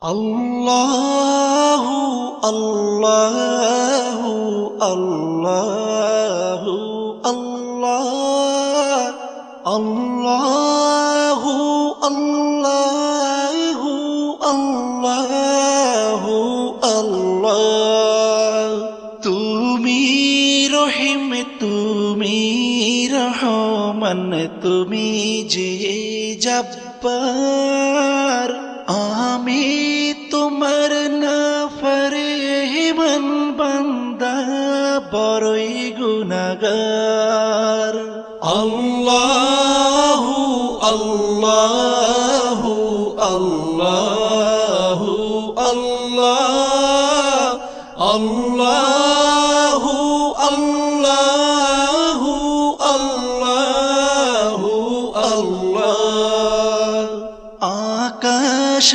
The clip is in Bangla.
আল্লাহু আল্লাহু আল্লাহু আল্লাহ আল্লাহু আল্লাহু আল্লাহু আল্লাহ। তুমি রহিম, তুমি রহমান, তুমি যে জব্বার, আমি তোমার নাফরমান বান্দা, বড়ই গুনাহগার। আল্লাহু আল্লাহু আল্লাহু আল্লাহ আল্লাহু আল্লাহ।